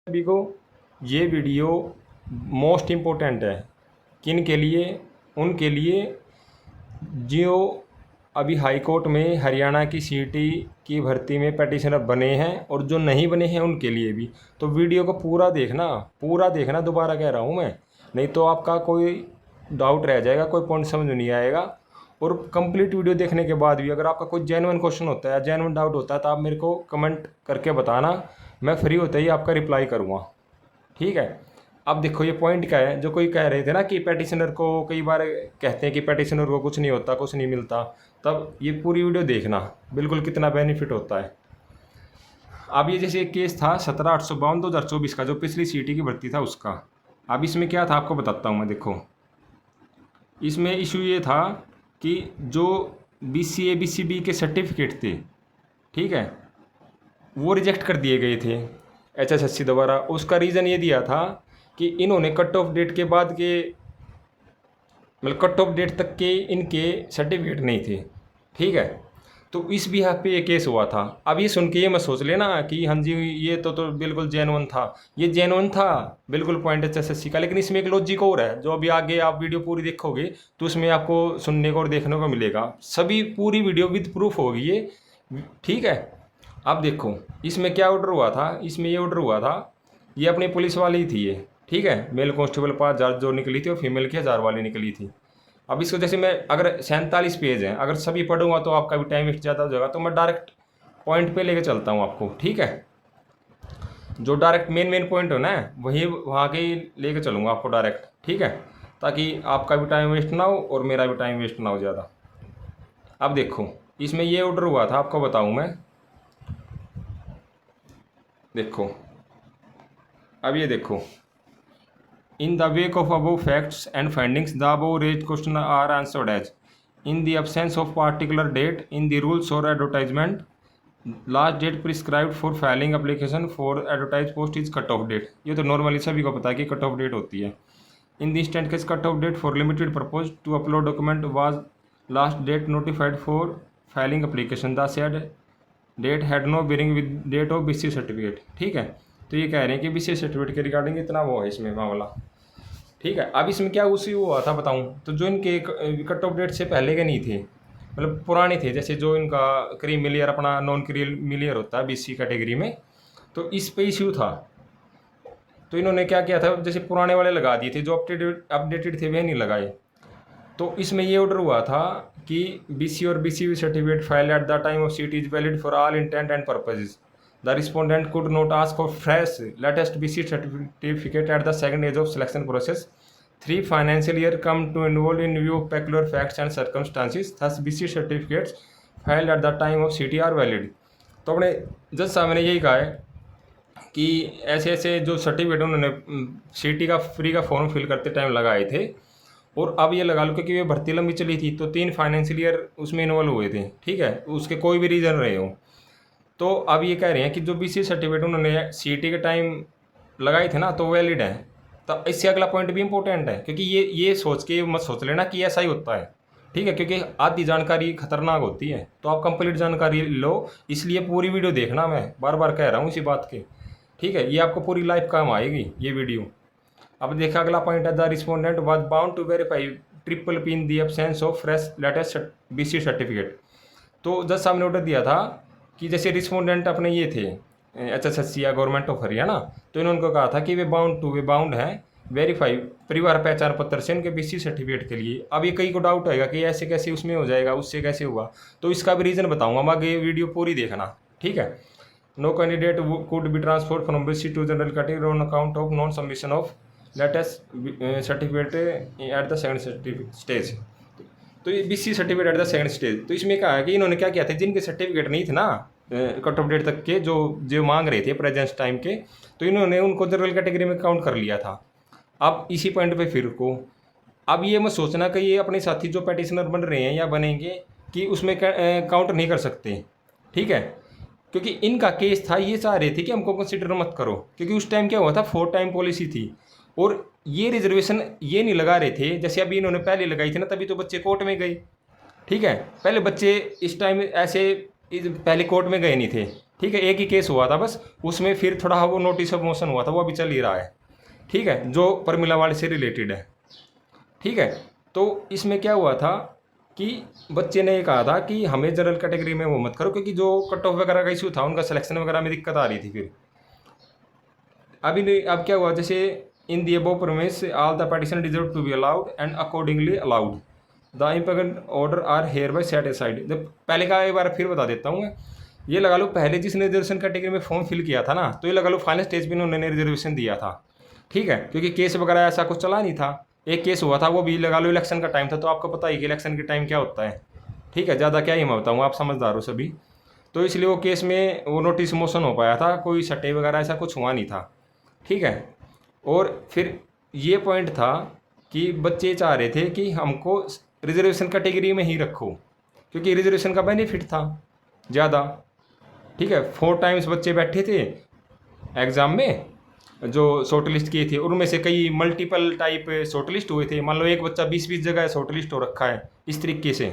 सभी को ये वीडियो मोस्ट इम्पोर्टेंट है। किन के लिए? उनके लिए जो अभी हाई कोर्ट में हरियाणा की सीटी की भर्ती में पटिशनर बने हैं और जो नहीं बने हैं उनके लिए भी। तो वीडियो को पूरा देखना, दोबारा कह रहा हूँ मैं, नहीं तो आपका कोई डाउट रह जाएगा, कोई पॉइंट समझ नहीं आएगा। और कंप्लीट वीडियो देखने के बाद भी अगर आपका कोई जेन्युइन क्वेश्चन होता है, जेन्युइन डाउट होता है, तो आप मेरे को कमेंट करके बताना, मैं फ्री होते ही आपका रिप्लाई करूँगा। ठीक है। अब देखो ये पॉइंट क्या है, जो कोई कह रहे थे ना कि पैटिशनर को कई बार कहते हैं कि पैटिशनर को कुछ नहीं होता, कुछ नहीं मिलता, तब ये पूरी वीडियो देखना बिल्कुल कितना बेनिफिट होता है। अब ये जैसे एक केस था 17/8/2024 का, जो पिछली सीटी की भर्ती था उसका। अब इसमें क्या था आपको बताता हूँ मैं। देखो इसमें इशू ये था कि जो BCA BCB के सर्टिफिकेट थे, ठीक है, वो रिजेक्ट कर दिए गए थे HSSC द्वारा। उसका रीज़न ये दिया था कि इन्होंने कट ऑफ डेट के बाद के, मतलब कट ऑफ डेट तक के इनके सर्टिफिकेट नहीं थे। ठीक है। तो इस भी पे ये केस हुआ था। अब ये सुन के ये मत सोच लेना कि हाँ जी ये तो बिल्कुल जेन्युइन था। ये जेन्युइन था बिल्कुल पॉइंट HSSC का, लेकिन इसमें एक लॉजिक और है जो अभी आगे आप वीडियो पूरी देखोगे तो उसमें आपको सुनने को और देखने को मिलेगा। सभी पूरी वीडियो विद प्रूफ होगी ये। ठीक है। अब देखो इसमें क्या ऑर्डर हुआ था। इसमें ये ऑर्डर हुआ था, ये अपनी पुलिस वाली ही थी ये। ठीक है। मेल कांस्टेबल 5,000 जो निकली थी और फीमेल की 1,000 वाली निकली थी। अब इसको जैसे मैं अगर 47 पेज हैं, अगर सभी पढ़ूंगा तो आपका भी टाइम वेस्ट ज़्यादा हो जाएगा, तो मैं डायरेक्ट पॉइंट पे लेके चलता हूँ आपको। ठीक है। जो डायरेक्ट मेन पॉइंट हो ना वही वहाँ के लेके चलूँगा आपको डायरेक्ट। ठीक है। ताकि आपका भी टाइम वेस्ट ना हो और मेरा भी टाइम वेस्ट ना हो ज़्यादा। अब देखो इसमें ये ऑर्डर हुआ था, आपको बताऊँ मैं। देखो अब ये देखो, in the wake of above facts and findings, the above raised questions are answered as, in the absence of particular date in the rules or advertisement, last date prescribed for filing application for advertised post is cut off date। ये तो normally सभी को पता है कि cut off date होती है। In the instant case cut off date for limited purpose to upload document was last date notified for filing application, the said date had no bearing with date of BCA certificate. ठीक है। तो ये कह रहे हैं कि BCA certificate के regarding इतना वो है इसमें मामला। ठीक है। अब इसमें क्या उसी हुआ था बताऊं, तो जो इनके कट ऑफ डेट से पहले के नहीं थे, मतलब पुराने थे, जैसे जो इनका क्रीमिलियर अपना नॉन क्रीमिलियर होता है BC कैटेगरी में, तो इस पे इश्यू था। तो इन्होंने क्या किया था, जैसे पुराने वाले लगा दिए थे, जो अपडेटेड थे वे नहीं लगाए। तो इसमें ये ऑर्डर हुआ था कि BC और BCB certificate file at the time of seat is valid for all intent and purposes. The respondent could not ask for fresh latest BC certificate at the second stage of selection process. 3 financial year come to involve in view of peculiar facts and circumstances. Thus BC certificates filed at the time of CT are valid। तो अपने जज साहब ने यही कहा है कि ऐसे ऐसे जो सर्टिफिकेट उन्होंने CT का फ्री का फॉर्म फिल करते टाइम लगाए थे, और अब ये लगा लो क्योंकि ये भर्ती लंबी चली थी तो 3 फाइनेंशियल ईयर उसमें इन्वॉल्व हुए थे। ठीक है। उसके कोई भी रीज़न रहे हो, तो अब ये कह रहे हैं कि जो BC सर्टिफिकेट उन्होंने CT के टाइम लगाए थे ना तो वैलिड है। तो इससे अगला पॉइंट भी इंपॉर्टेंट है, क्योंकि ये सोच के मत सोच लेना कि ऐसा ही होता है। ठीक है। क्योंकि आधी जानकारी खतरनाक होती है, तो आप कंप्लीट जानकारी लो, इसलिए पूरी वीडियो देखना, मैं बार बार कह रहा हूँ इसी बात के। ठीक है। ये आपको पूरी लाइफ काम आएगी ये वीडियो। अब देखा अगला पॉइंट है, the respondent was bound to verify triple P in the absence of fresh latest BC certificate. तो जज साहब ने ऑर्डर दिया था कि जैसे रिस्पोंडेंट अपने ये थे HSSC या गवर्नमेंट ऑफ हरियाणा, तो इन्होंने को कहा था कि वे बाउंड हैं वेरीफाई परिवार पहचान पत्र से उनके BC सर्टिफिकेट के लिए। अब ये कई को डाउट होएगा कि ऐसे कैसे उसमें हो जाएगा, उससे कैसे हुआ, तो इसका भी रीज़न बताऊंगा, मैं आगे वीडियो पूरी देखना। ठीक है। No candidate could be transfer from BC to general category on account of non submission of latest certificate at the second stage. तो ये BC certificate at the second stage, तो इसमें कहा है कि इन्होंने क्या किया था, जिनके सर्टिफिकेट नहीं थे ना कट ऑफ डेट तक के, जो मांग रहे थे प्रेजेंट टाइम के, तो इन्होंने उनको जनरल कैटेगरी में काउंट कर लिया था। अब इसी पॉइंट पे फिर को अब ये मत सोचना कि ये अपने साथी जो पैटिशनर बन रहे हैं या बनेंगे कि उसमें काउंट नहीं कर सकते। ठीक है। क्योंकि इनका केस था, ये चाह रहे थे कि हमको कंसिडर मत करो, क्योंकि उस टाइम क्या हुआ था 4 टाइम पॉलिसी थी, और ये रिजर्वेशन ये नहीं लगा रहे थे जैसे अभी इन्होंने पहले लगाई थी ना, तभी तो बच्चे कोर्ट में गए। ठीक है। पहले बच्चे इस टाइम ऐसे पहले कोर्ट में गए नहीं थे, ठीक है, एक ही केस हुआ था बस, उसमें फिर थोड़ा वो नोटिस ऑफ मोशन हुआ था, वो अभी चल ही रहा है। ठीक है, जो परमिला वाले से रिलेटेड है। ठीक है, तो इसमें क्या हुआ था कि बच्चे ने ये कहा था कि हमें जनरल कैटेगरी में वो मत करो, क्योंकि जो कट ऑफ वगैरह का इशू था, उनका सिलेक्शन वगैरह में दिक्कत आ रही थी। फिर अभी नहीं, अब क्या हुआ, जैसे in the above premise all the petition deserve to be allowed and accordingly allowed, the important order are hereby set aside. जब पहले का एक बार फिर बता देता हूँ मैं, ये लगा लो पहले जिसने रिजर्वेशन कैटेगरी में फॉर्म फिल किया था ना, तो ये लगा लो फाइनल स्टेज पे उन्होंने रिजर्वेशन दिया था। ठीक है, क्योंकि केस वगैरह ऐसा कुछ चला नहीं था। एक केस हुआ था, वो भी लगा लो इलेक्शन का टाइम था, तो आपको पता ही कि इलेक्शन के टाइम क्या होता है। ठीक है, ज़्यादा क्या ही मैं बताऊँ, आप समझदार हो सभी। तो इसलिए वो केस में वो नोटिस मोशन हो पाया था, कोई सटे वगैरह ऐसा कुछ हुआ नहीं था। ठीक है, और फिर ये पॉइंट था कि बच्चे चाह रहे थे कि हमको रिजर्वेशन कैटेगरी में ही रखो, क्योंकि रिजर्वेशन का बेनिफिट था ज़्यादा। ठीक है, 4 टाइम्स बच्चे बैठे थे एग्ज़ाम में जो शॉर्ट लिस्ट किए थे, उनमें से कई मल्टीपल टाइप शॉर्ट लिस्ट हुए थे। मान लो एक बच्चा 20-20 जगह शॉर्ट लिस्ट हो रखा है, इस तरीके से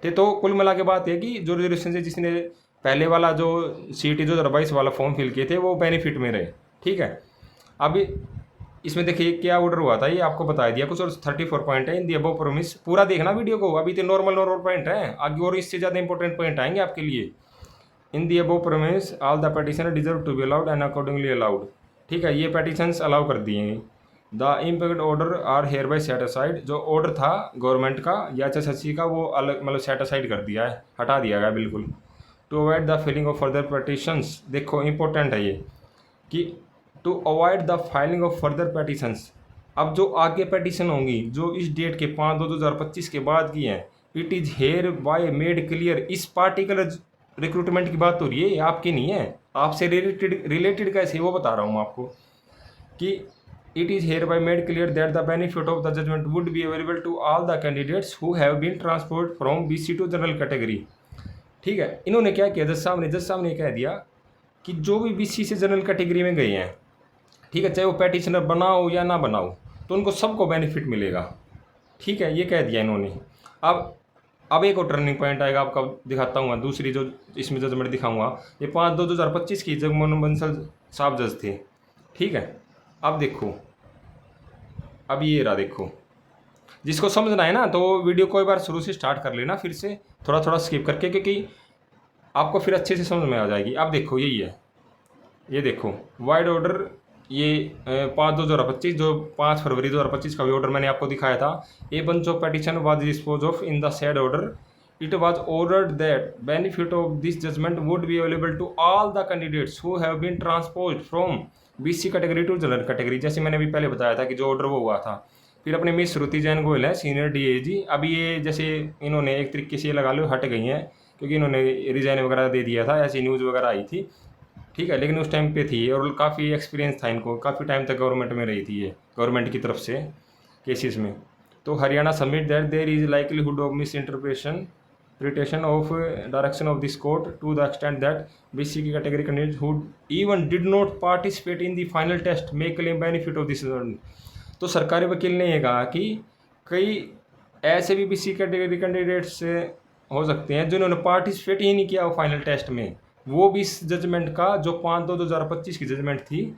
थे। तो कुल मिला के बात है कि जो रिजर्वेशन से जिसने पहले वाला जो CET 2022 वाला फॉर्म फिल किए थे, वो बेनिफिट में रहे। ठीक है, अब इसमें देखिए क्या ऑर्डर हुआ था, ये आपको बता दिया कुछ, और 34 पॉइंट है इन दी अबव प्रोमिस। पूरा देखना वीडियो को, अभी तो नॉर्मल पॉइंट है, आगे और इससे ज़्यादा इंपॉर्टेंट पॉइंट आएंगे आपके लिए। In the above promise all the petitioner deserve to be allowed and accordingly allowed. ठीक है, ये पिटीशंस अलाउ कर दिए हैं। The impact order are hereby set aside, जो ऑर्डर था गवर्नमेंट का या HSC का, वो अलग मतलब सेट असाइड कर दिया है, हटा दिया गया बिल्कुल। To avoid the filling of further petitions, देखो इंपॉर्टेंट है ये कि to avoid the filing of further petitions. अब जो आगे पिटीशन होंगी जो इस डेट के 5/2/2025 के बाद की हैं, it is hereby made clear, इस पार्टिकुलर रिक्रूटमेंट की बात हो रही है, आपकी नहीं है, आपसे रिलेटेड कैसे वो बता रहा हूँ आपको कि it is hereby made clear that the benefit of the judgment would be available to all the candidates who have been transferred from BC to general category. ठीक है, इन्होंने क्या किया, जज साहब ने कह दिया कि जो भी BC से जनरल कैटेगरी में गए हैं, ठीक है, चाहे वो पैटिशनर बनाओ या ना बनाओ, तो उनको सबको बेनिफिट मिलेगा। ठीक है, ये कह दिया इन्होंने। अब एक और टर्निंग पॉइंट आएगा, आपका दिखाता हूँ। दूसरी जो इसमें जजमेंट दिखाऊंगा, ये 5/2/2025 की जगमोहन बंसल साहब जज थे। ठीक है, अब देखो, अब ये रहा, देखो जिसको समझना है ना, तो वीडियो को एक बार शुरू से स्टार्ट कर लेना, फिर से थोड़ा थोड़ा स्किप करके, क्योंकि आपको फिर अच्छे से समझ में आ जाएगी। अब देखो यही है, ये देखो वाइड ऑर्डर, ये 5/2/2025, जो 5 फरवरी 2025 का भी ऑर्डर मैंने आपको दिखाया था। A bunch of petition was dispose of in the said order, it was ordered that benefit of this judgment would be available to all the candidates who have been transposed from BC category to general category. जैसे मैंने अभी पहले बताया था कि जो order वो हुआ था। फिर अपने मिस श्रुति जैन गोयल है, सीनियर DAG, अभी ये जैसे इन्होंने एक तरीके से लगा लो हट गई हैं, क्योंकि इन्होंने रिजाइन वगैरह दे दिया था, ऐसी न्यूज़ वगैरह आई थी। ठीक है, लेकिन उस टाइम पे थी और काफ़ी एक्सपीरियंस था इनको, काफ़ी टाइम तक गवर्नमेंट में रही थी ये, गवर्नमेंट की तरफ से केसेस में। तो Haryana submit that there is likelihood of misinterpretation of direction of this court to the extent that BC की category candidate who even did not participate in the final test may claim benefit of this. तो सरकारी वकील ने ये कहा कि कई ऐसे भी BC कैटेगरी कैंडिडेट्स हो सकते हैं जिन्होंने पार्टिसिपेट ही नहीं किया फाइनल टेस्ट में, वो भी इस जजमेंट का, जो 5/2/2025 की जजमेंट थी,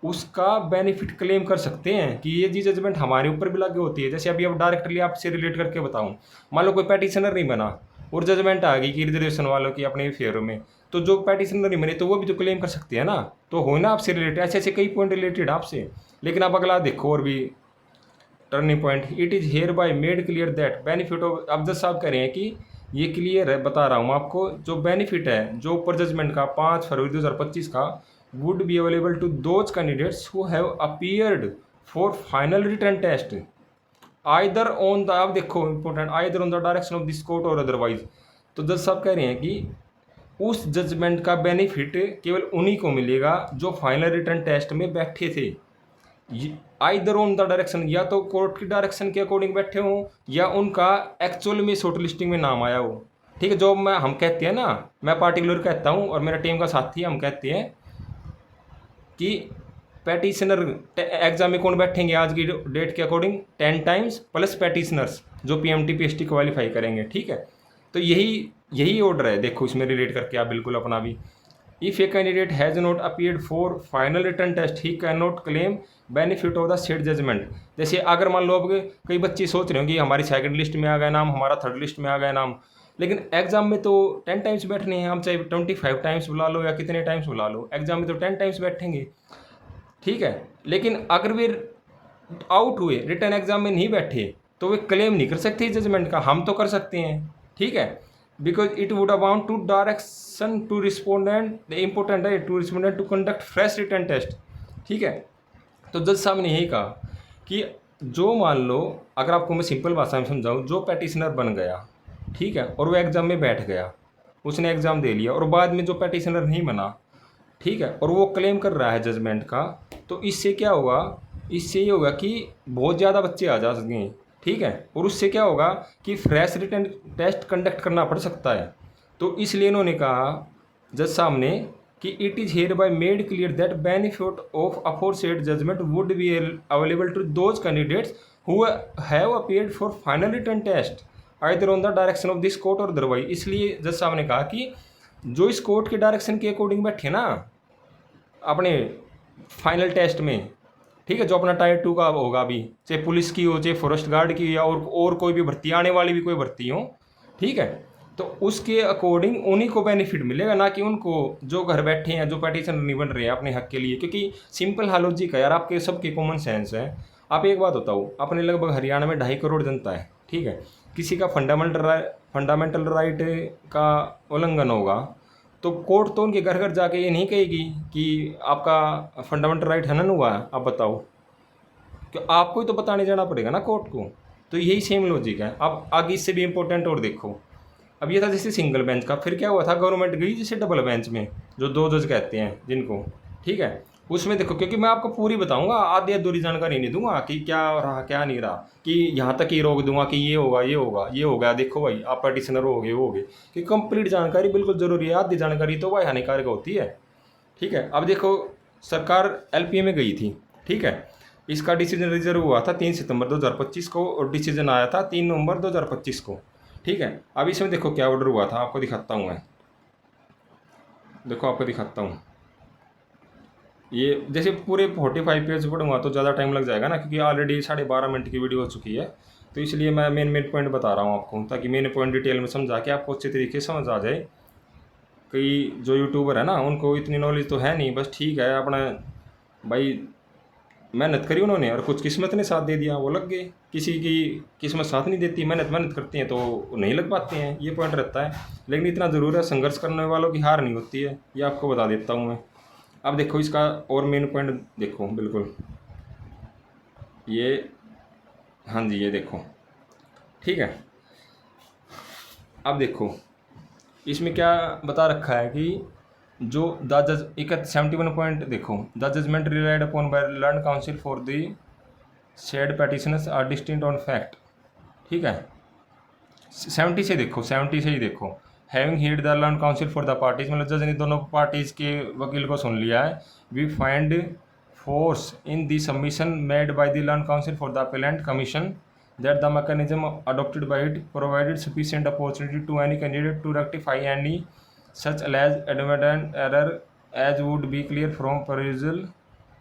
उसका बेनिफिट क्लेम कर सकते हैं कि ये जी जजमेंट हमारे ऊपर भी लागू होती है। जैसे अभी अब डायरेक्टली आपसे रिलेट करके बताऊं, मान लो कोई पैटिशनर नहीं बना और जजमेंट आ गई कि रिजर्वेशन वालों की अपने फेवर में, तो जो पैटिशनर नहीं बने तो वो भी तो क्लेम कर सकते हैं ना, तो हो ना आपसे रिलेटेड, ऐसे ऐसे कई पॉइंट रिलेटेड आपसे। लेकिन अब अगला देखो और भी turning point, it is hereby made clear that benefit of, अब जज साहब कह रहे हैं कि ये क्लियर है, बता रहा हूँ आपको, जो बेनिफिट है जो ऊपर जजमेंट का 5 फरवरी 2025 का, would be available to those candidates who have appeared for final written test either on the, अब देखो important, either on the direction of this court और अदरवाइज। तो जज साहब कह रहे हैं कि उस जजमेंट का बेनिफिट केवल उन्हीं को मिलेगा जो फाइनल रिटर्न टेस्ट में बैठे थे। आइदर ऑन द डायरेक्शन, या तो कोर्ट की डायरेक्शन के अकॉर्डिंग बैठे हों या उनका एक्चुअल में शॉर्ट लिस्टिंग में नाम आया हो। ठीक है, जो हम कहते हैं ना, मैं पार्टिकुलर कहता हूँ और मेरा टीम का साथी हम कहते हैं कि पैटिशनर एग्जाम में कौन बैठेंगे आज की डेट के अकॉर्डिंग, 10 टाइम्स प्लस पैटिशनर्स जो PMT PST क्वालिफाई करेंगे। ठीक है, तो यही ऑर्डर है, देखो इसमें रिलेट करके आप बिल्कुल अपना भी if a candidate has not appeared for final written test he cannot claim benefit of the said judgment. जैसे अगर मान लो अब कई बच्चे सोच रहे हो कि हमारी सेकंड लिस्ट में आ गया नाम, हमारा थर्ड लिस्ट में आ गया नाम, लेकिन एग्जाम में तो 10 टाइम्स बैठने हैं, हम चाहे 25 टाइम्स बुला लो या कितने टाइम्स बुला लो, एग्जाम में तो 10 टाइम्स बैठेंगे, ठीक है। लेकिन अगर वे आउट हुए, रिटर्न एग्जाम में नहीं बैठे, तो वे क्लेम नहीं कर सकते जजमेंट का, हम तो कर सकते हैं, ठीक है। Because it would amount to direction to respondent, the important है to respondent to conduct fresh return test, ठीक है। तो जज साहब ने यही कहा कि जो मान लो, अगर आपको मैं सिंपल भाषा में समझाऊँ, जो पैटिशनर बन गया, ठीक है, और वो एग्ज़ाम में बैठ गया, उसने एग्ज़ाम दे लिया, और बाद में जो पैटिशनर नहीं बना, ठीक है, और वो क्लेम कर रहा है जजमेंट का, तो इससे क्या होगा, इससे ये होगा कि बहुत ज़्यादा बच्चे आ जा सकें, ठीक है, और उससे क्या होगा कि फ्रेश रिटर्न टेस्ट कंडक्ट करना पड़ सकता है। तो इसलिए इन्होंने कहा जज साहब ने कि it is hereby made clear that benefit of aforesaid judgment would be available to those candidates who have appeared for final written test either on the direction of this court और otherwise. इसलिए जज साहब ने कहा कि जो इस court के डायरेक्शन के अकॉर्डिंग बैठे ना अपने फाइनल टेस्ट में, ठीक है, जो अपना टायर 2 का होगा अभी, चाहे पुलिस की हो, चाहे फॉरेस्ट गार्ड की, या और कोई भी भर्ती आने वाली भी कोई भर्ती हो, ठीक है, तो उसके अकॉर्डिंग उन्हीं को बेनिफिट मिलेगा, ना कि उनको जो घर बैठे हैं, जो पैटिशन नहीं बन रहे हैं अपने हक के लिए। क्योंकि सिंपल हाँ लॉजिक है यार, आपके सबके कॉमन सेंस है। आप एक बात बताओ, अपने लगभग हरियाणा में 2.5 करोड़ जनता है, ठीक है, किसी का फंडामेंटल राइट का उल्लंघन होगा, तो कोर्ट तो उनके घर घर जाके ये नहीं कहेगी कि आपका फंडामेंटल राइट हनन हुआ है, आप बताओ, कि आपको ही तो बताने जाना पड़ेगा ना कोर्ट को। तो यही सेम लॉजिक है। अब आगे इससे भी इम्पोर्टेंट और देखो, अब ये था जैसे सिंगल बेंच का, फिर क्या हुआ था, गवर्नमेंट गई जैसे डबल बेंच में, जो 2 जज कहते हैं जिनको, ठीक है, उसमें देखो, क्योंकि मैं आपको पूरी बताऊंगा, आधी अधूरी जानकारी नहीं दूंगा कि क्या रहा क्या नहीं रहा, कि यहाँ तक ही रोक दूंगा कि ये होगा ये होगा ये होगा, देखो भाई आप पटिशनर हो गए वो हो गए, कि कंप्लीट जानकारी बिल्कुल ज़रूरी है, आधी जानकारी तो भाई हानिकारक होती है, ठीक है। अब देखो, सरकार LPA में गई थी, ठीक है, इसका डिसीजन रिजर्व हुआ था 3 सितंबर 2025 को, और डिसीजन आया था 3 नवंबर 2025 को, ठीक है। अब इसमें देखो क्या ऑर्डर हुआ था, आपको दिखाता हूँ मैं, देखो आपको दिखाता हूँ, ये जैसे पूरे 45 पेज पढ़ूंगा तो ज़्यादा टाइम लग जाएगा ना, क्योंकि ऑलरेडी 12.5 मिनट की वीडियो हो चुकी है, तो इसलिए मैं मेन पॉइंट बता रहा हूँ आपको, ताकि मेन पॉइंट डिटेल में समझा के आपको अच्छे तरीके से समझ आ जाए। कई जो यूट्यूबर है ना, उनको इतनी नॉलेज तो है नहीं, बस ठीक है अपना भाई मेहनत करी उन्होंने, और कुछ किस्मत ने साथ दे दिया, वो लग गए। किसी की किस्मत साथ नहीं देती, मेहनत करती हैं तो नहीं लग पाते हैं, ये पॉइंट रहता है। लेकिन इतना ज़रूर है, संघर्ष करने वालों की हार नहीं होती है, ये आपको बता देता हूँ मैं। अब देखो इसका और मेन पॉइंट देखो, बिल्कुल ये, हाँ जी ये देखो, ठीक है। अब देखो इसमें क्या बता रखा है कि जो द जज 71 पॉइंट देखो, the judgment relied upon by learned counsel for the said petitioners are distinct on fact, ठीक है। 70 से देखो, 70 से ही देखो, having heard the learned counsel for the parties, मतलब जज ने दोनों पार्टीज के वकील को सुन लिया है। We find force in the submission made by the learned counsel for the appellant commission that the mechanism adopted by it provided sufficient opportunity to any candidate to rectify any such alleged advertent error as would be clear from perusal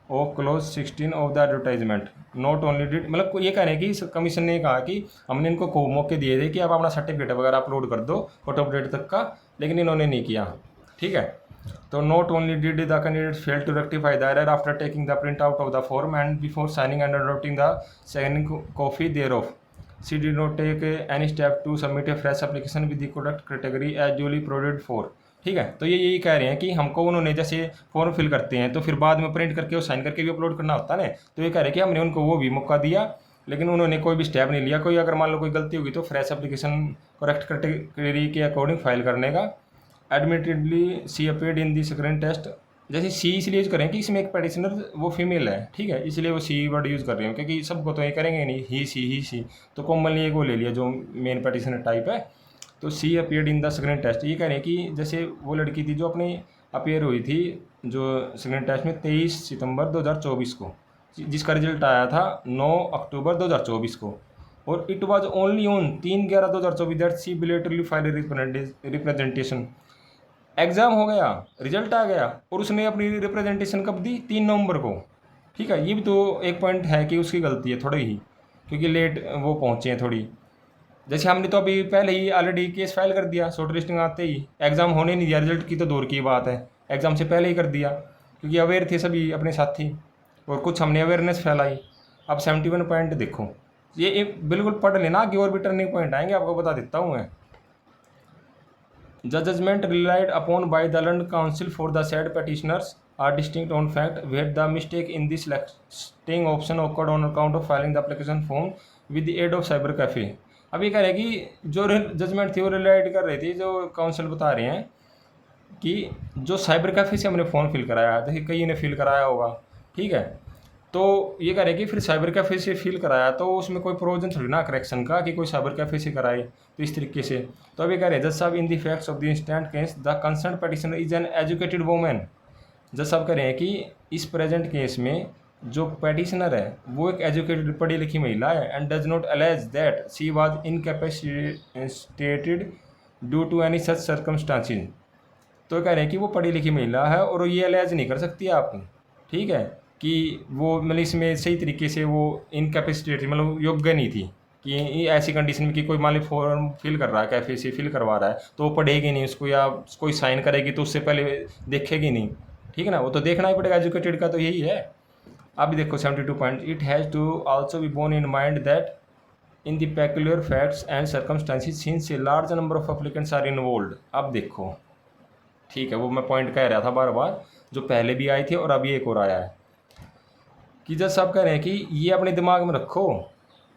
of clause 16 of the advertisement. Not only did, मतलब ये कह रहे हैं कि इस commission ने कहा कि हमने इनको को मौके दिए थे कि आप अपना सर्टिफिकेट वगैरह अपलोड कर दो फोटो अपडेट तक का, लेकिन इन्होंने नहीं किया, ठीक है। तो not only did the candidate fail to rectify the error after taking the printout of the form and before signing and adopting the second copy thereof, she did not take any step to submit a fresh application with the correct category as duly provided for, ठीक है। तो ये यही कह रहे हैं कि हमको उन्होंने जैसे फॉर्म फिल करते हैं तो फिर बाद में प्रिंट करके और साइन करके भी अपलोड करना होता है ना, तो ये कह रहे हैं कि हमने उनको वो भी मौका दिया, लेकिन उन्होंने कोई भी स्टेप नहीं लिया। कोई अगर मान लो कोई गलती होगी तो फ्रेश एप्लीकेशन करेक्ट कैटेगरी के अकॉर्डिंग फाइल करने का। Admittedly she appeared in the second test, जैसे सी इसलिए यूज़ करें कि इसमें एक पेटिशनर वो फीमेल है, ठीक है, इसलिए वो सी वर्ड यूज़ कर रहे हो, क्योंकि सबको तो ये करेंगे नहीं, ही सी, तो कॉमनली एक वो ले लिया जो मेन पेटिशनर टाइप है। तो she appeared in the second test, ये कह रहे हैं कि जैसे वो लड़की थी जो अपनी अपीयर हुई थी जो सेकेंड टेस्ट में 23 सितंबर 2024 को, जिसका रिजल्ट आया था 9 अक्टूबर 2024 को, और it was only on 3/11/2024 that she bilaterally file representation, exam हो गया, रिजल्ट आ गया और उसने अपनी रिप्रेजेंटेशन कब दी? 3 नवंबर को। ठीक है, ये भी तो एक पॉइंट है कि उसकी गलती है थोड़ी ही, क्योंकि लेट वो पहुँचे हैं थोड़ी। जैसे हमने तो अभी पहले ही ऑलरेडी केस फाइल कर दिया, शॉर्ट लिस्टिंग आते ही, एग्ज़ाम होने नहीं दिया, रिजल्ट की तो दूर की बात है, एग्ज़ाम से पहले ही कर दिया, क्योंकि अवेयर थे सभी अपने साथी और कुछ हमने अवेयरनेस फैलाई। अब 71 पॉइंट देखो, ये एक बिल्कुल पढ़ लेना, आगे और भी टर्निंग पॉइंट आएंगे, आपको बता देता हूँ मैं। The judgment relied upon by the learned counsel for the said petitioners are distinct on fact, where the mistake in the selecting option occurred on account of filing the application form with the aid of cyber cafe। अब ये कह रहे हैं कि जो judgement थी वो relate कर रही थी, जो काउंसिल बता रहे हैं कि जो साइबर कैफे से हमने फॉर्म फिल कराया, देखिए कई ने फिल कराया होगा, ठीक है, तो ये कह रहे हैं कि फिर साइबर कैफे से फिल कराया तो उसमें कोई प्रोविजन थोड़ी ना करेक्शन का कि कोई साइबर कैफे से कराए, तो इस तरीके से। तो अब ये कह रहे हैं जज साहब in the facts of the instant case the concern petitioner is an educated women. जज साहब कह रहे हैं कि इस प्रेजेंट केस में जो पेटिशनर है वो एक एजुकेटेड पढ़ी लिखी महिला है, and does not allege that she was incapacitated due to any such circumstances. तो कह रहे हैं कि वो पढ़ी लिखी महिला है और ये अलेज नहीं कर सकती आप, ठीक है, कि वो मतलब इसमें सही तरीके से वो इनकैपेसिटेटेड मतलब योग्य नहीं थी कि ऐसी कंडीशन में कि कोई मान ली फॉर्म फिल कर रहा है, कैफे से फिल करवा रहा है, तो वो पढ़ेगी नहीं उसको या कोई साइन करेगी तो उससे पहले देखेगी नहीं, ठीक है ना, वो तो देखना ही पड़ेगा, एजुकेटेड का तो यही है। अब देखो 72 point, it has to also be borne in mind that in the peculiar facts and circumstances since a large number of applicants are involved. अब देखो, ठीक है, वो मैं पॉइंट कह रहा था बार बार, जो पहले भी आई थी और अभी एक और आया है, कि जज साहब कह रहे हैं कि ये अपने दिमाग में रखो,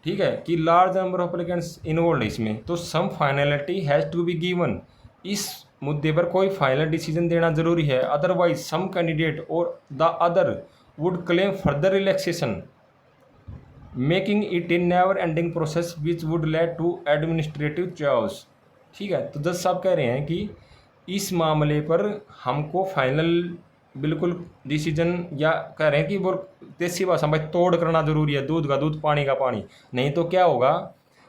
ठीक है, कि large number of applicants involve है इसमें, तो some finality has to be given. इस मुद्दे पर कोई फाइनल डिसीजन देना जरूरी है, otherwise some candidate or the other would claim further relaxation, making it a never ending process which would lead to administrative charge. ठीक है, तो जज साहब कह रहे हैं कि इस मामले पर हमको फाइनल बिल्कुल डिसीजन, या कह रहे हैं कि वो देसी भाषा में तोड़ करना ज़रूरी है, दूध का दूध पानी का पानी, नहीं तो क्या होगा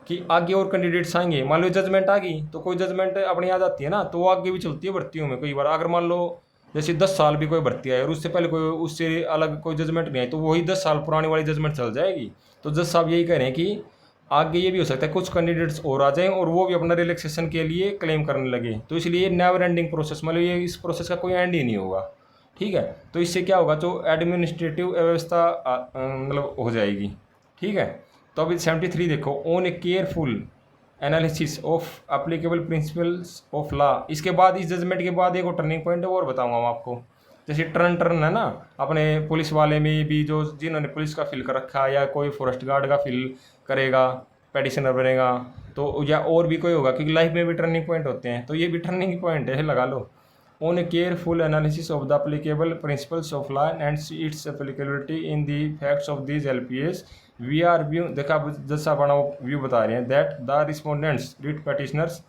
कि आगे और कैंडिडेट्स आएंगे, मान लो जजमेंट आ गई तो कोई जजमेंट अपनी आ जाती है ना, तो वो आगे भी चलती है भर्तियों में। कई बार अगर मान लो जैसे 10 साल भी कोई भर्ती आई और उससे पहले कोई उससे अलग कोई जजमेंट नहीं आई, तो वही 10 साल पुरानी वाली जजमेंट चल जाएगी। तो जज साहब यही कह रहे हैं कि आगे ये भी हो सकता है कुछ कैंडिडेट्स और आ जाएं और वो भी अपना रिलैक्सेशन के लिए क्लेम करने लगे, तो इसलिए नेवर एंडिंग प्रोसेस, मतलब ये इस प्रोसेस का कोई एंड ही नहीं होगा, ठीक है। तो इससे क्या होगा, जो एडमिनिस्ट्रेटिव व्यवस्था मतलब हो जाएगी, ठीक है। तो अभी 73 देखो, on a careful analysis of applicable principles of law. इसके बाद इस जजमेंट के बाद एक और टर्निंग पॉइंट है और बताऊंगा मैं आपको। जैसे टर्न है ना, अपने पुलिस वाले में भी जो जिन्होंने पुलिस का फिल कर रखा है या कोई फॉरेस्ट गार्ड का फिल करेगा, पेटिशनर बनेगा, तो या और भी कोई होगा, क्योंकि लाइफ में भी टर्निंग पॉइंट होते हैं, तो ये भी टर्निंग पॉइंट है, लगा लो। On a careful analysis of the applicable principles of law and its applicability in the facts of these LPS we are view, देखा जैसा बना व्यू बता रहे हैं, that the respondents writ petitioners,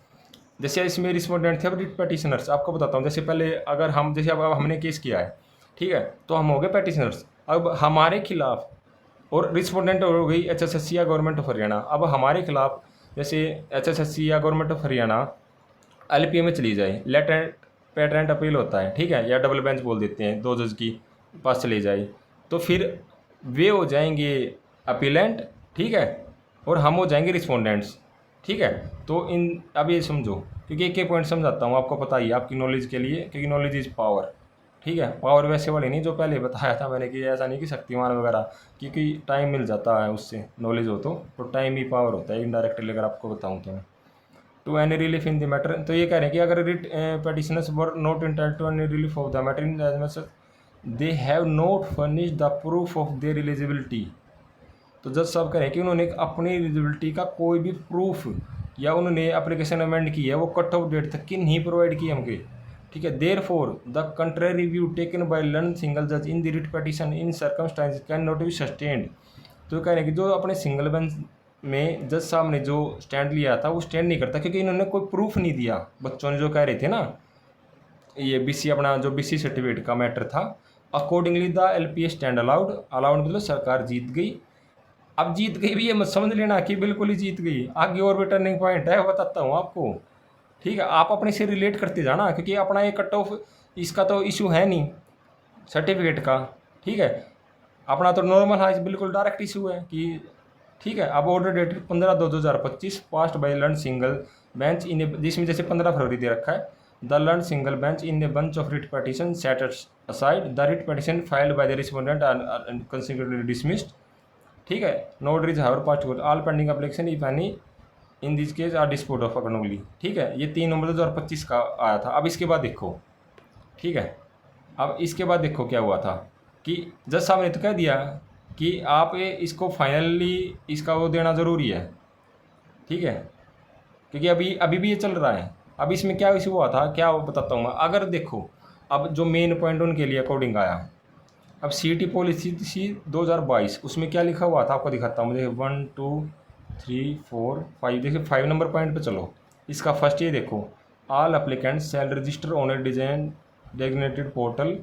जैसे इसमें रिस्पोंडेंट थे अब रिट पेटिशनर्स, आपको बताता हूँ। जैसे पहले अगर हम, जैसे अब हमने केस किया है, ठीक है, तो हम हो गए पेटिशनर्स, अब हमारे खिलाफ, और रिस्पोंडेंट हो गई HSSC या गवर्नमेंट ऑफ हरियाणा, अब हमारे खिलाफ जैसे HSSC या गवर्नमेंट ऑफ हरियाणा LPA में चली जाए, लेटेंट पेटेंट अपील होता है, ठीक है, या डबल बेंच बोल देते हैं, 2 जज की पास चले जाए, तो फिर वे हो जाएंगे अपीलेंट, ठीक है, और हम हो जाएंगे रिस्पोंडेंट्स, ठीक है। तो इन अब ये समझो, क्योंकि एक पॉइंट समझाता हूँ, आपको पता ही आपकी नॉलेज के लिए, क्योंकि नॉलेज इज़ पावर, ठीक है। पावर वैसे वाली नहीं जो पहले बताया था मैंने, कि ऐसा नहीं कि शक्तिमान वगैरह, क्योंकि टाइम मिल जाता है उससे, नॉलेज हो तो टाइम ही पावर होता है इनडायरेक्टली, अगर आपको बताऊँ तो। To any relief in the matter, तो ये कह रहे हैं कि अगर writ petitioners were not entitled to any relief of the matter inasmuch they have not furnished the proof of their eligibility. तो जज साहब कह रहे हैं कि उन्होंने अपनी एलिजिबिलिटी का कोई भी प्रूफ, या उन्होंने एप्लीकेशन अमेंड की है वो कट ऑफ डेट तक की नहीं प्रोवाइड की हमके, ठीक है। Therefore the contrary view taken by learned single जज in the writ petition in circumstances can not be sustained. तो कह रहे हैं कि जो अपने सिंगल बेंच में जज साहब ने जो स्टैंड लिया था वो स्टैंड नहीं करता, क्योंकि इन्होंने कोई प्रूफ नहीं दिया। बच्चों ने जो कह रहे थे ना, ये BC अपना जो BC सर्टिफिकेट का मैटर था, accordingly the LPA stand allowed, मतलब सरकार जीत गई। अब जीत गई भी ये मत समझ लेना कि बिल्कुल ही जीत गई, आगे और भी टर्निंग पॉइंट है, बताता हूँ आपको। ठीक है, आप अपने से रिलेट करते जाना, क्योंकि अपना ये कट ऑफ इसका तो इशू है नहीं सर्टिफिकेट का। ठीक है, अपना तो नॉर्मल है, बिल्कुल डायरेक्ट इशू है कि ठीक है। अब order dated 15/2/2025 passed by learned single bench in a, जिसमें जैसे 15 फरवरी दे रखा है, the learned single bench in a bunch of writ petition set aside the writ petition filed by the respondent and considered dismissed. ठीक है, no order is however passed all pending application if any in this case are dispose of accordingly. ठीक है, ये 3 नवंबर 2025 का आया था। अब इसके बाद देखो, ठीक है, अब इसके बाद देखो क्या हुआ था कि जज साहब ने तो कह दिया कि आप इसको फाइनली इसका वो देना ज़रूरी है। ठीक है, क्योंकि अभी भी ये चल रहा है। अब इसमें क्या इशू हुआ था, क्या वो बताता हूँ मैं। अगर देखो, अब जो मेन पॉइंट उनके लिए अकॉर्डिंग आया, अब CET पॉलिसी 2022 उसमें क्या लिखा हुआ था आपको दिखाता हूँ मुझे। 1 2 3 4 5, देखिए 5 नंबर पॉइंट पे चलो। इसका फर्स्ट ये देखो, all applicants shall register on a design designated portal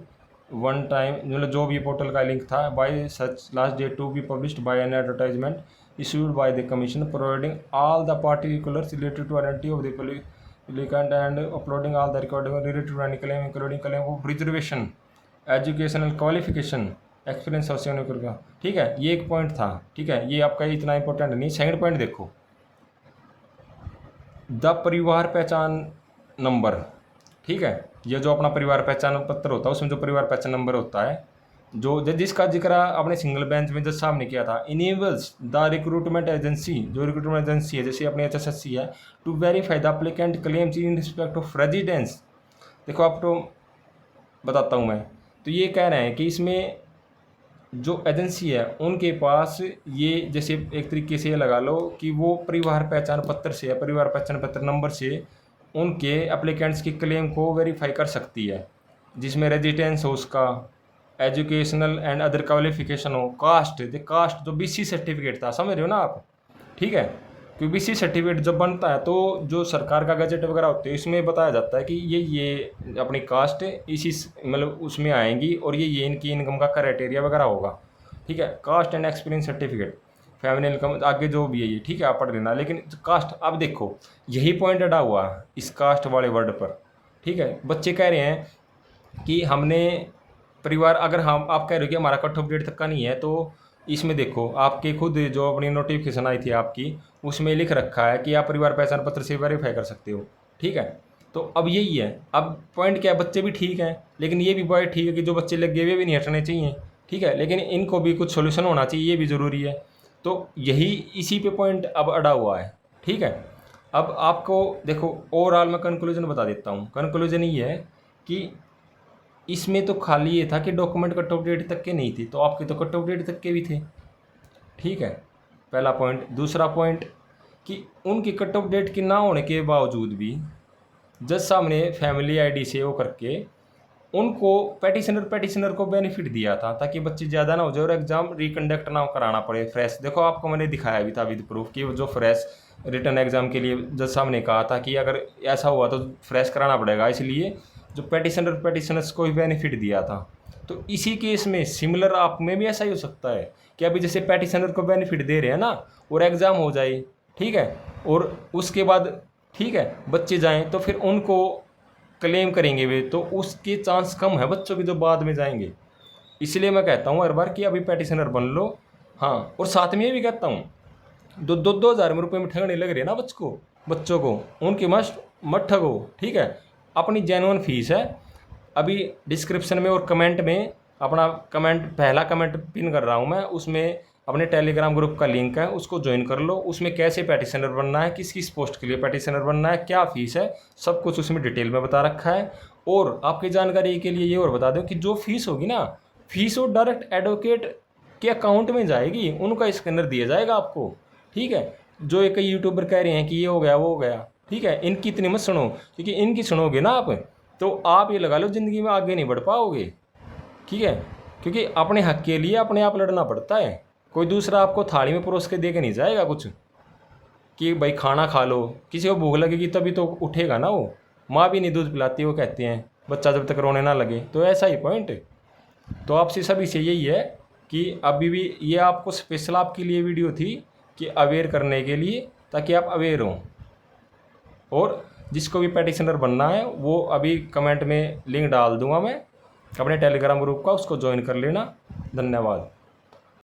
one time, मतलब जो भी पोर्टल का लिंक था, by such last date to be published by an advertisement issued by the commission providing all the particulars related to identity of the applicant and uploading all the recording related to any claim including claim of reservation, educational qualification, experience socio का। ठीक है, ये एक point था। ठीक है, ये आपका इतना इंपॉर्टेंट नहीं। सेकंड पॉइंट देखो, द परिवार पहचान नंबर। ठीक है, ये जो अपना परिवार पहचान पत्र होता है उसमें जो परिवार पहचान नंबर होता है, जो जिसका जिक्र अपने सिंगल बेंच में जज साहब ने किया था, इनेबल्स द रिक्रूटमेंट एजेंसी, जो रिक्रूटमेंट एजेंसी है जैसे अपनी HSSC है, to verify the applicant claims in respect of residence. देखो आप तो बताता हूँ मैं, तो ये कह रहे हैं कि इसमें जो एजेंसी है उनके पास ये जैसे एक तरीके से ये लगा लो कि वो परिवार पहचान पत्र से या परिवार पहचान पत्र नंबर से उनके एप्लीकेंट्स की क्लेम को वेरीफाई कर सकती है, जिसमें रेजिडेंस हो उसका, एजुकेशनल एंड अदर क्वालिफिकेशन हो, कास्ट कास्ट जो BC सर्टिफिकेट था, समझ रहे हो ना आप। ठीक है, क्योंकि BC सर्टिफिकेट जब बनता है तो जो सरकार का गजट वगैरह होते हैं इसमें बताया जाता है कि ये अपनी कास्ट इसी मतलब उसमें आएंगी और ये इनकी इनकम का क्राइटेरिया वगैरह होगा। ठीक है, caste and experience certificate, family income, आगे जो भी है ये। ठीक है, आप पढ़ लेना। लेकिन कास्ट, अब देखो यही पॉइंट अड़ा हुआ इस कास्ट वाले वर्ड पर। ठीक है, बच्चे कह रहे हैं कि हमने परिवार, अगर हम आप कह रहे हो कि हमारा कट ऑफ डेट तक का नहीं है, तो इसमें देखो आपके खुद जो अपनी नोटिफिकेशन आई थी आपकी, उसमें लिख रखा है कि आप परिवार पहचान पत्र से वेरीफाई कर सकते हो। ठीक है, तो अब यही है। अब पॉइंट क्या है, बच्चे भी ठीक हैं, लेकिन ये भी पॉइंट ठीक है कि जो बच्चे लगे हुए भी नहीं हटने चाहिए। ठीक है, लेकिन इनको भी कुछ सोल्यूशन होना चाहिए, ये भी ज़रूरी है। तो यही इसी पे पॉइंट अब अड़ा हुआ है। ठीक है, अब आपको देखो ओवरऑल मैं कंक्लूजन बता देता हूँ। कंक्लूजन ये है कि इसमें तो खाली ये था कि डॉक्यूमेंट कट ऑफ डेट तक के नहीं थे, तो आपके तो कट ऑफ डेट तक के भी थे। ठीक है, पहला पॉइंट। दूसरा पॉइंट कि उनकी कट ऑफ डेट की ना होने के बावजूद भी जज साहब ने फैमिली ID से वो करके उनको पेटिशनर को बेनिफिट दिया था, ताकि बच्चे ज़्यादा ना हो जाए और एग्ज़ाम रिकंडक्ट ना कराना पड़े फ्रेश। देखो आपको मैंने दिखाया भी था विद प्रूफ कि जो फ्रेश रिटर्न एग्ज़ाम के लिए जज साहब ने कहा था कि अगर ऐसा हुआ तो फ्रेश कराना पड़ेगा, इसलिए जो पेटिशनर्स को भी बेनिफिट दिया था। तो इसी केस में सिमिलर आप में भी ऐसा ही हो सकता है कि अभी जैसे पेटिशनर को बेनिफिट दे रहे हैं ना, और एग्ज़ाम हो जाए, ठीक है, और उसके बाद ठीक है बच्चे जाएं तो फिर उनको क्लेम करेंगे वे, तो उसके चांस कम है बच्चों के जो बाद में जाएंगे। इसलिए मैं कहता हूँ हर बार कि अभी पेटिशनर बन लो। हाँ, और साथ में ये भी कहता हूँ, 2,000 रुपये में ठगने लग रहे हैं ना बच्चों को उनकी मत ठगो। ठीक है, अपनी जेन्युइन फीस है। अभी डिस्क्रिप्शन में और कमेंट में अपना कमेंट, पहला कमेंट पिन कर रहा हूँ मैं, उसमें अपने टेलीग्राम ग्रुप का लिंक है, उसको ज्वाइन कर लो। उसमें कैसे पेटिशनर बनना है, किस किस पोस्ट के लिए पेटिशनर बनना है, क्या फ़ीस है, सब कुछ उसमें डिटेल में बता रखा है। और आपकी जानकारी के लिए ये और बता दूं कि जो फीस होगी ना, फीस वो डायरेक्ट एडवोकेट के अकाउंट में जाएगी, उनका स्कैनर दिया जाएगा आपको। ठीक है, जो एक यूट्यूबर कह रहे हैं कि ये हो गया वो हो गया, ठीक है, इनकी इतनी मत सुनो, क्योंकि इनकी सुनोगे ना आप तो आप ये लगा लो ज़िंदगी में आगे नहीं बढ़ पाओगे। ठीक है, क्योंकि अपने हक के लिए अपने आप लड़ना पड़ता है। कोई दूसरा आपको थाली में परोस के दे के नहीं जाएगा कुछ कि भाई खाना खा लो। किसी को भूख लगेगी तभी तो उठेगा ना वो। माँ भी नहीं दूध पिलाती, वो कहते हैं बच्चा जब तक रोने ना लगे। तो ऐसा ही पॉइंट। तो आपसे सभी से यही है कि अभी भी ये आपको स्पेशल आपके लिए वीडियो थी कि अवेयर करने के लिए, ताकि आप अवेयर हों। और जिसको भी पैटिशनर बनना है वो अभी कमेंट में लिंक डाल दूंगा मैं अपने टेलीग्राम ग्रुप का, उसको ज्वाइन कर लेना। धन्यवाद।